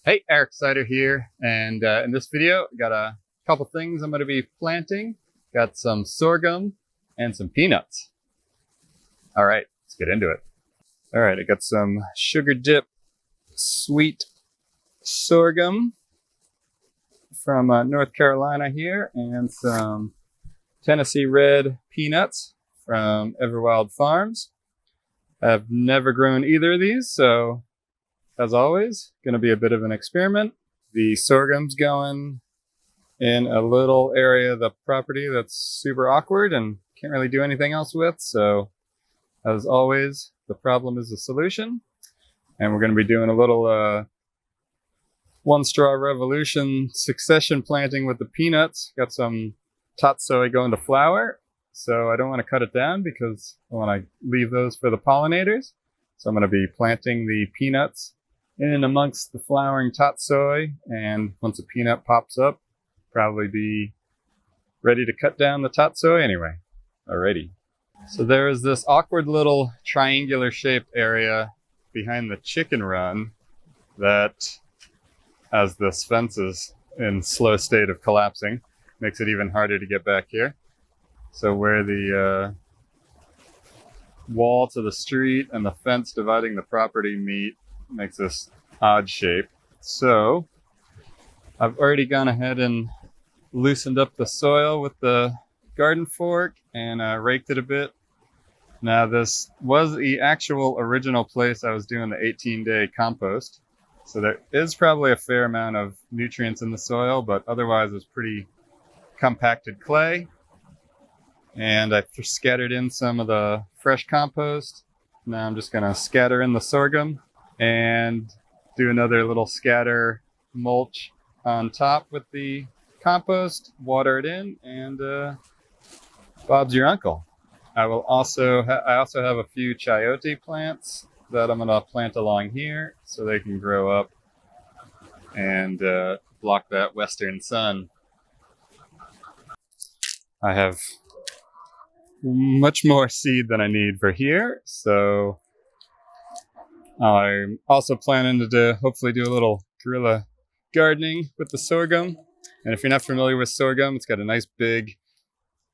Hey, Eric Sider here, and in this video, I got a couple things I'm going to be planting. Got some sorghum and some peanuts. All right, let's get into it. All right, I got some sugar dip sweet sorghum from North Carolina here, and some Tennessee red peanuts from Everwild Farms. I've never grown either of these, so as always, going to be a bit of an experiment. The sorghum's going in a little area of the property that's super awkward and can't really do anything else with. So as always, the problem is the solution. And we're going to be doing a little one straw revolution succession planting with the peanuts. Got some tatsoi going to flower. So I don't want to cut it down because I want to leave those for the pollinators. So I'm going to be planting the peanuts in amongst the flowering tatsoi, and once a peanut pops up, probably be ready to cut down the tatsoi anyway. Alrighty. So there is this awkward little triangular shaped area behind the chicken run that, as this fence is in slow state of collapsing, makes it even harder to get back here. So where the wall to the street and the fence dividing the property meet makes this odd shape. So I've already gone ahead and loosened up the soil with the garden fork and raked it a bit. Now this was the actual original place I was doing the 18-day compost. So there is probably a fair amount of nutrients in the soil, but otherwise it's pretty compacted clay. And I scattered in some of the fresh compost. Now I'm just gonna scatter in the sorghum and do another little scatter mulch on top with the compost, water it in, and Bob's your uncle. I also have a few chayote plants that I'm gonna plant along here so they can grow up and block that western sun. I have much more seed than I need for here, so I'm also planning to hopefully do a little guerrilla gardening with the sorghum. And if you're not familiar with sorghum, it's got a nice big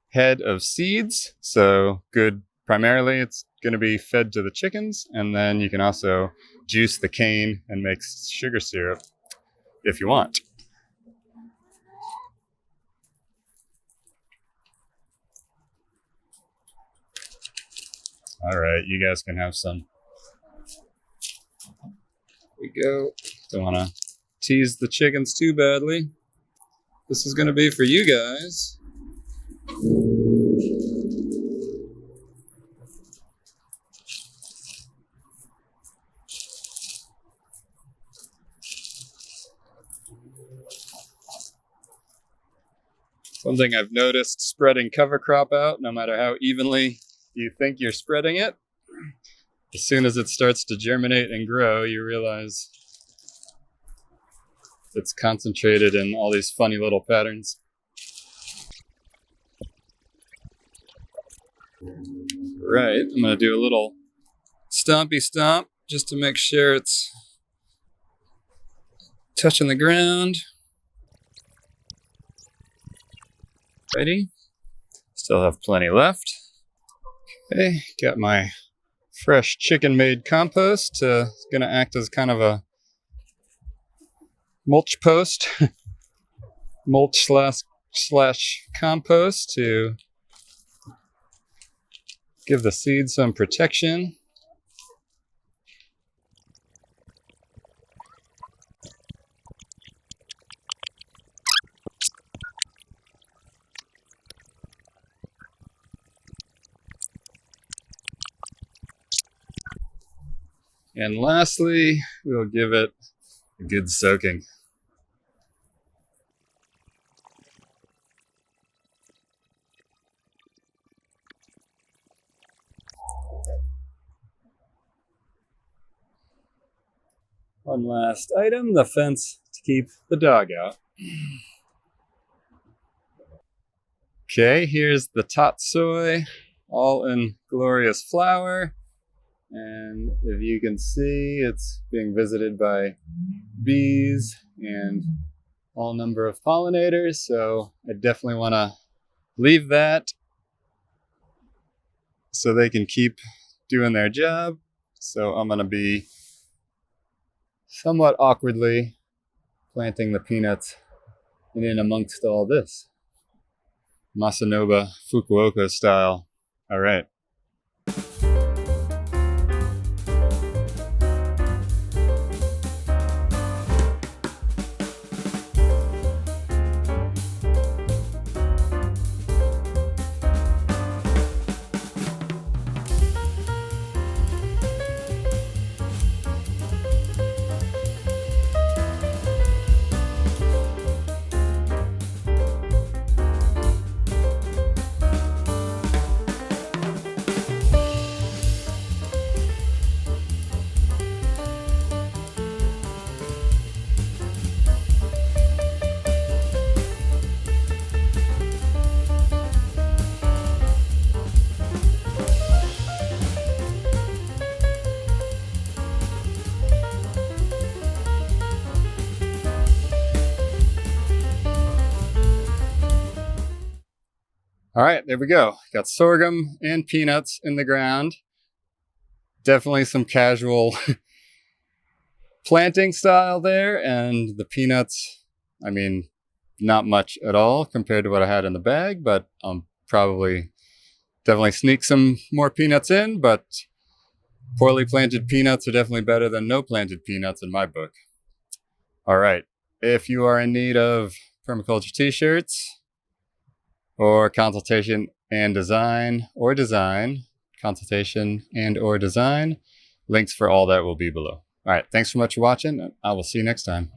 head of seeds, so good. Primarily it's going to be fed to the chickens, and then you can also juice the cane and make sugar syrup if you want. All right, you guys can have some. Here we go. Don't want to tease the chickens too badly. This is going to be for you guys. Something I've noticed spreading cover crop out, no matter how evenly you think you're spreading it, as soon as it starts to germinate and grow, you realize it's concentrated in all these funny little patterns. Right, I'm going to do a little stompy stomp just to make sure it's touching the ground. Ready? Still have plenty left. Okay, got my fresh chicken-made compost. Going to act as kind of a mulch post, mulch slash compost to give the seeds some protection. And lastly, we'll give it a good soaking. One last item, the fence to keep the dog out. Okay, here's the tatsoi, all in glorious flower. And if you can see, it's being visited by bees and all number of pollinators. So I definitely want to leave that so they can keep doing their job. So I'm going to be somewhat awkwardly planting the peanuts in amongst all this. Masanobu Fukuoka style. All right. All right, there we go. Got sorghum and peanuts in the ground. Definitely some casual planting style there. And the peanuts, I mean, not much at all compared to what I had in the bag, but I'll probably definitely sneak some more peanuts in. But poorly planted peanuts are definitely better than no planted peanuts in my book. All right, if you are in need of permaculture t-shirts, or consultation and design, consultation and or design, links for all that will be below. All right, thanks so much for watching, and I will see you next time.